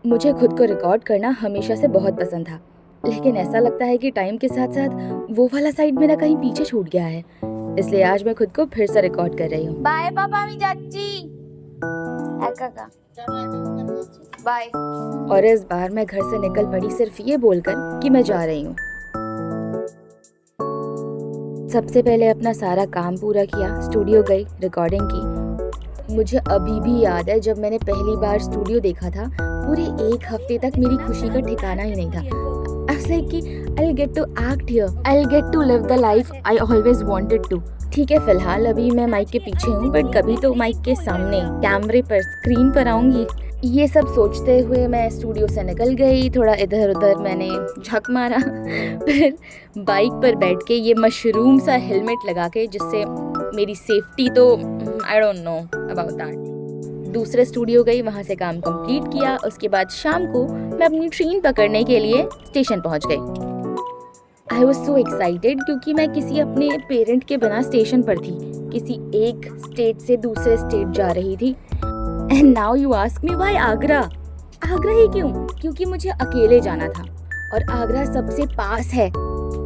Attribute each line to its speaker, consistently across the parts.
Speaker 1: मुझे खुद को रिकॉर्ड करना हमेशा से बहुत पसंद था, लेकिन ऐसा लगता है कि टाइम के साथ साथ वो वाला साइड मेरा कहीं पीछे छूट गया है। इसलिए आज मैं खुद को फिर से रिकॉर्ड कर रही हूँ।
Speaker 2: बाय पापा, আমি যাচ্ছি। एका बाय।
Speaker 1: और इस बार मैं घर से निकल पड़ी सिर्फ ये बोलकर कि मैं जा रही हूँ। सबसे पहले अपना सारा काम पूरा किया, स्टूडियो गई, रिकॉर्डिंग की। मुझे अभी भी याद है जब मैंने पहली बार स्टूडियो देखा था, पूरे एक हफ्ते तक मेरी खुशी का ठिकाना ही नहीं था। I was like कि I'll get to act here, I'll get to live the life I always wanted to। ठीक है, फिलहाल अभी मैं माइक के पीछे हूँ, बट कभी तो माइक के सामने कैमरे पर, स्क्रीन पर आऊंगी। ये सब सोचते हुए मैं स्टूडियो से निकल गई। थोड़ा इधर उधर मैंने झक मारा फिर बाइक पर बैठ के ये मशरूम सा हेलमेट लगा के, जिससे मेरी सेफ्टी तो आई डोंट नो अबाउट दैट। दूसरे स्टूडियो गई, वहाँ से काम कंप्लीट किया। उसके बाद शाम को मैं अपनी ट्रेन पकड़ने के लिए स्टेशन पहुँच गई। आई वॉज सो एक्साइटेड क्योंकि मैं किसी अपने पेरेंट के बिना स्टेशन पर थी, किसी एक स्टेट से दूसरे स्टेट जा रही थी। And now you ask me why Agra. Agra ही क्यों? क्योंकि मुझे अकेले जाना था और आगरा सबसे पास है।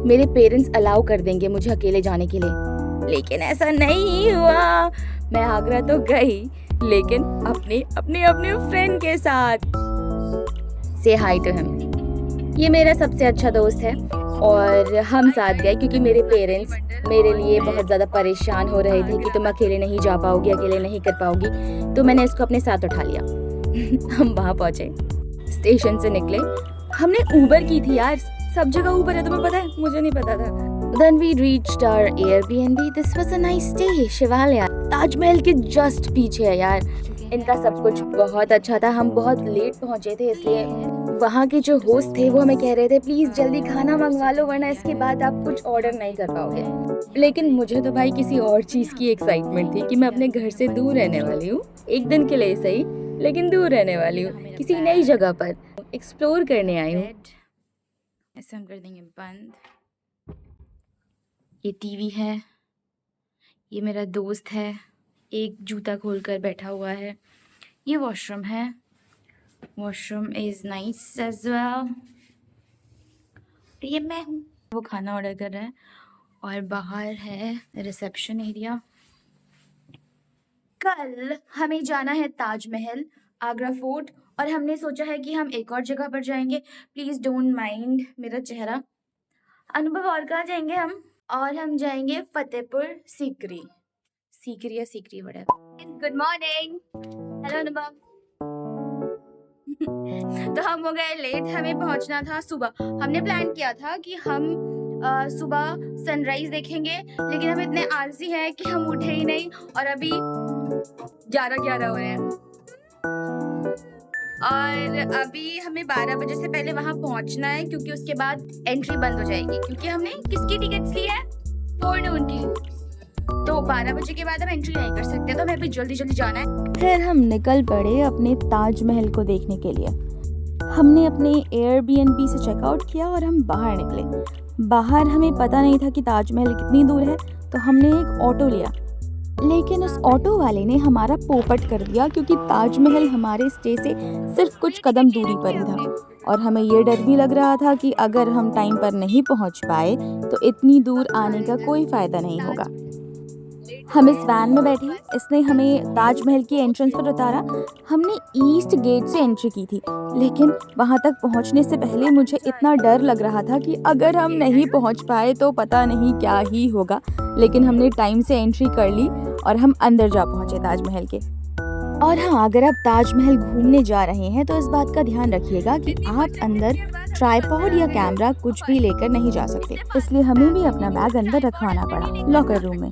Speaker 1: मेरे पेरेंट्स अलाउ कर देंगे मुझे अकेले जाने के लिए, लेकिन ऐसा नहीं हुआ। मैं आगरा तो गई, लेकिन अपने अपने अपने फ्रेंड के साथ। से हाई टू हिम। ये मेरा सबसे अच्छा दोस्त है और हम साथ गए क्योंकि मेरे पेरेंट्स मेरे लिए बहुत ज़्यादा परेशान हो रहे थे कि तुम अकेले नहीं जा पाओगी, अकेले नहीं कर पाओगी, तो मैंने इसको अपने साथ उठा लिया। हम वहाँ पहुँचे, स्टेशन से निकले। हमने ऊबर की थी यार, सब जगह ऊबर है, तुम्हें पता है? मुझे नहीं पता था। Then we reached our Airbnb. This was a nice stay, शिवालय ताजमहल के जस्ट पीछे है यार। इनका सब कुछ बहुत अच्छा था। हम बहुत लेट पहुंचे थे, इसलिए वहाँ के जो होस्ट थे वो हमें कह रहे थे प्लीज़ जल्दी खाना मंगवा लो, वरना इसके बाद आप कुछ ऑर्डर नहीं कर पाओगे। लेकिन मुझे तो भाई किसी और चीज़ की एक्साइटमेंट थी कि मैं अपने घर से दूर रहने वाली हूँ, एक दिन के लिए सही, लेकिन दूर रहने वाली हूँ, किसी नई जगह पर एक्सप्लोर करने आई हूँ। ऐसे हम कर देंगे बंद। ये टीवी है, ये मेरा दोस्त है, एक जूता खोलकर बैठा हुआ है। ये वॉशरूम है, washroom is nice as well. ये मैं हूँ, वो खाना ऑर्डर कर रहा है। और बाहर है रिसेप्शन एरिया। कल हमें जाना है ताजमहल, आगरा फोर्ट, और हमने सोचा है कि हम एक और जगह पर जाएंगे। प्लीज़ डोंट माइंड मेरा चेहरा। अनुभव, और कहाँ जाएंगे हम? और हम जाएंगे फतेहपुर सीकरी, सीकरी या Sikri vada. Good morning. Hello अनुभव। तो हम हो गए लेट, हमें पहुंचना था सुबह। हमने प्लान किया था कि हम सुबह सनराइज देखेंगे, लेकिन हम इतने आलसी हैं कि हम उठे ही नहीं, और अभी 11:11 हो रहे हैं। और अभी हमें 12 बजे से पहले वहां पहुंचना है, क्योंकि उसके बाद एंट्री बंद हो जाएगी। क्योंकि हमने किसकी टिकट्स ली है? फोरनून की, तो 12 बजे के बाद हम एंट्री नहीं कर सकते, तो हमें अभी जल्दी जल्दी जाना है। फिर हम निकल पड़े अपने ताजमहल को देखने के लिए। हमने अपने एयरबीएनबी से चेकआउट किया और हम बाहर निकले। बाहर हमें पता नहीं था कि ताजमहल कितनी दूर है, तो हमने एक ऑटो लिया, लेकिन उस ऑटो वाले ने हमारा पोपट कर दिया, क्योंकि ताजमहल हमारे स्टे से सिर्फ कुछ कदम दूरी पर ही था। और हमें ये डर भी लग रहा था कि अगर हम टाइम पर नहीं पहुंच पाए तो इतनी दूर आने का कोई फ़ायदा नहीं होगा। हम इस वैन में बैठे, इसने हमें ताजमहल की एंट्रेंस पर उतारा। हमने ईस्ट गेट से एंट्री की थी, लेकिन वहाँ तक पहुँचने से पहले मुझे इतना डर लग रहा था कि अगर हम नहीं पहुँच पाए तो पता नहीं क्या ही होगा। लेकिन हमने टाइम से एंट्री कर ली और हम अंदर जा पहुँचे ताजमहल के। और हाँ, अगर आप ताजमहल घूमने जा रहे हैं तो इस बात का ध्यान रखिएगा कि आप अंदर ट्राइपॉड या कैमरा कुछ भी लेकर नहीं जा सकते, इसलिए हमें भी अपना बैग अंदर रखवाना पड़ा लॉकर रूम में।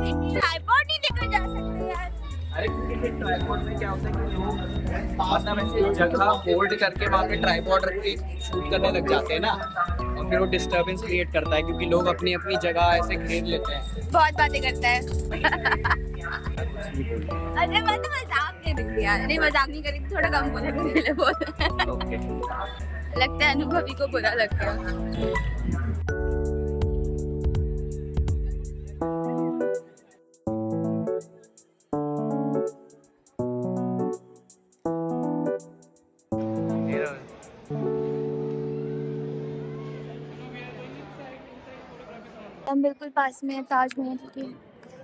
Speaker 2: ट्राइपॉड नहीं लेकर जा सकते यार।
Speaker 3: अरे क्योंकि फिर ट्राइपॉड में क्या होता है कि लोग मतलब ऐसे जगह होल्ड करके वहाँ पे ट्राइपॉड रख के शूट करने लग जाते हैं ना, और फिर वो डिस्टर्बेंस क्रिएट करता है, क्योंकि लोग अपनी अपनी जगह ऐसे घेर लेते हैं।
Speaker 2: बहुत बातें करता है। अरे मैं तो मजाक नहीं रही यार, नहीं मजाक नहीं करी, थोड़ा कम बोला मेरे बोल।
Speaker 3: ओके।
Speaker 2: लगता है अनुभवी को बुरा लग गया।
Speaker 1: हम बिल्कुल पास में है ताजमहल के।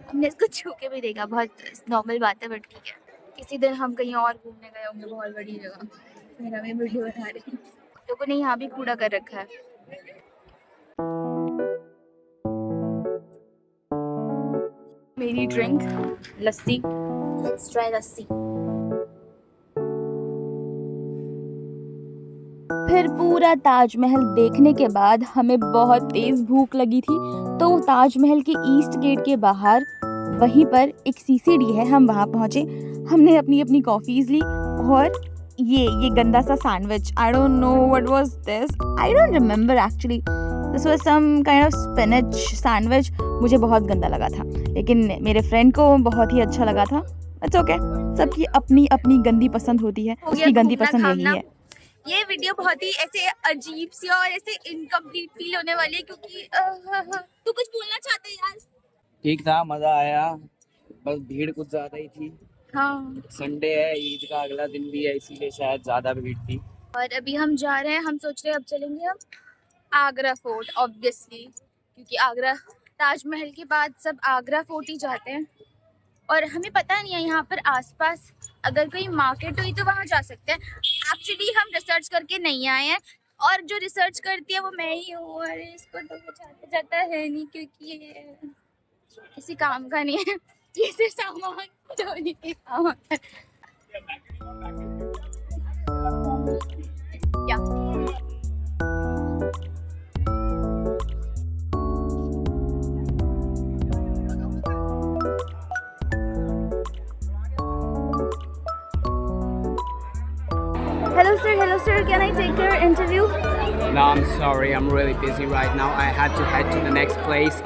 Speaker 1: हमने इसको छू के भी देखा, बहुत नॉर्मल बात है, बट ठीक है। किसी दिन हम कहीं और घूमने गए होंगे बहुत बड़ी जगह, फिर हमें वीडियो बना रहे हैं। लोगों ने यहाँ भी कूड़ा कर रखा है। मेरी ड्रिंक लस्सी, लेट्स ट्राई लस्सी। फिर पूरा ताजमहल देखने के बाद हमें बहुत तेज़ भूख लगी थी, तो ताजमहल के ईस्ट गेट के बाहर वहीं पर एक सीसीडी है, हम वहाँ पहुँचे। हमने अपनी अपनी कॉफ़ीज़ ली और ये गंदा सा sandwich, I don't know what was this, I don't remember actually, this was some kind of spinach sandwich. मुझे बहुत गंदा लगा था, लेकिन मेरे फ्रेंड को बहुत ही अच्छा लगा था। इट्स ओके, सबकी अपनी अपनी गंदी पसंद होती है, उसकी गंदी पसंद यही है।
Speaker 2: ये वीडियो बहुत ही ऐसे अजीब सी और ऐसे इनकम्प्लीट फील होने वाली है, क्योंकि तू कुछ बोलना चाहते है यार?
Speaker 3: ठीक था, मजा आया, बस भीड़ कुछ ज्यादा ही थी।
Speaker 2: हाँ,
Speaker 3: संडे है, ईद का अगला दिन भी है, इसीलिए शायद ज्यादा भीड़ थी।
Speaker 2: और अभी हम जा रहे हैं, हम सोच रहे हैं अब चलेंगे हम आगरा फोर्ट, ऑब्वियसली, क्योंकि आगरा ताजमहल के बाद सब आगरा फोर्ट ही जाते हैं। और हमें पता नहीं है यहाँ पर आसपास अगर कोई मार्केट हुई तो वहाँ जा सकते हैं। एक्चुअली हम रिसर्च करके नहीं आए हैं, और जो रिसर्च करती है वो मैं ही हूँ, और इसको तो कुछ आता जाता है नहीं, क्योंकि ये किसी काम का नहीं है, ये सिर्फ सामान ढोने के काम है। या hello sir, can I take your interview?
Speaker 3: No, I'm sorry, I'm really busy right now. I had to head to the next place.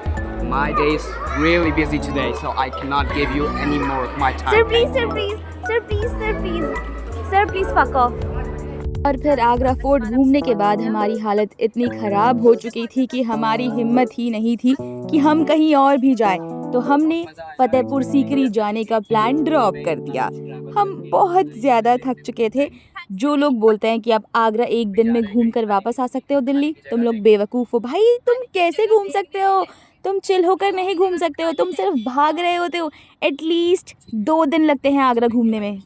Speaker 3: My day is really busy today, so I cannot give you any more of my time.
Speaker 2: Sir, please fuck off.
Speaker 1: और फिर Agra fort घूमने के बाद हमारी हालत इतनी ख़राब हो चुकी थी कि हमारी हिम्मत ही नहीं थी कि हम कहीं और भी जाएं, तो हमने फतेहपुर सीकरी जाने का प्लान ड्रॉप कर दिया। हम बहुत ज़्यादा थक चुके थे। जो लोग बोलते हैं कि आप आगरा एक दिन में घूम कर वापस आ सकते हो दिल्ली, तुम लोग बेवकूफ़ हो भाई। तुम कैसे घूम सकते हो? तुम चिल होकर नहीं घूम सकते हो, तुम सिर्फ भाग रहे होते हो। एटलीस्ट 2 दिन लगते हैं आगरा घूमने में।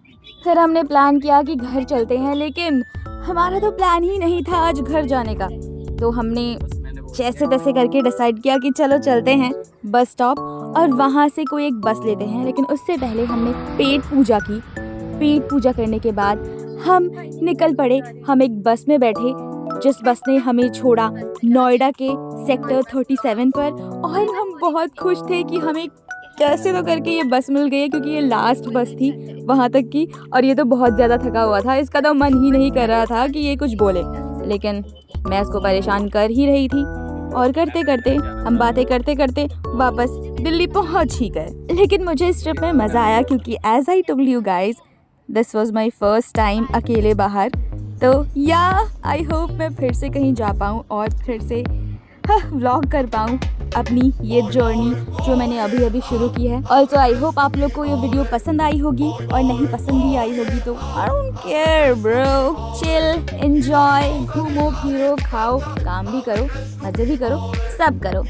Speaker 1: फिर हमने प्लान किया कि घर चलते हैं, लेकिन हमारा तो प्लान ही नहीं था आज घर जाने का। तो हमने जैसे तैसे करके डिसाइड किया कि चलो चलते हैं बस स्टॉप और वहाँ से कोई एक बस लेते हैं। लेकिन उससे पहले हमने पेट पूजा की। पेट पूजा करने के बाद हम निकल पड़े। हम एक बस में बैठे जिस बस ने हमें छोड़ा नोएडा के सेक्टर 37 पर, और हम बहुत खुश थे कि हमें कैसे तो करके ये बस मिल गई है, क्योंकि ये लास्ट बस थी वहाँ तक की। और ये तो बहुत ज़्यादा थका हुआ था, इसका तो मन ही नहीं कर रहा था कि ये कुछ बोले, लेकिन मैं इसको परेशान कर ही रही थी। और करते करते हम बातें करते करते वापस दिल्ली पहुँच ही गए। लेकिन मुझे इस ट्रिप में मज़ा आया, क्योंकि as I told you guys, this was my first time अकेले बाहर। तो या आई होप मैं फिर से कहीं जा पाऊँ और फिर से व्लॉग कर पाऊँ अपनी ये जर्नी जो मैंने अभी अभी शुरू की है। ऑल्सो आई होप आप लोग को ये वीडियो पसंद आई होगी, और नहीं पसंद भी आई होगी तो I don't care bro, chill, enjoy, घूमो फिरो, खाओ, काम भी करो, मज़े भी करो, सब करो।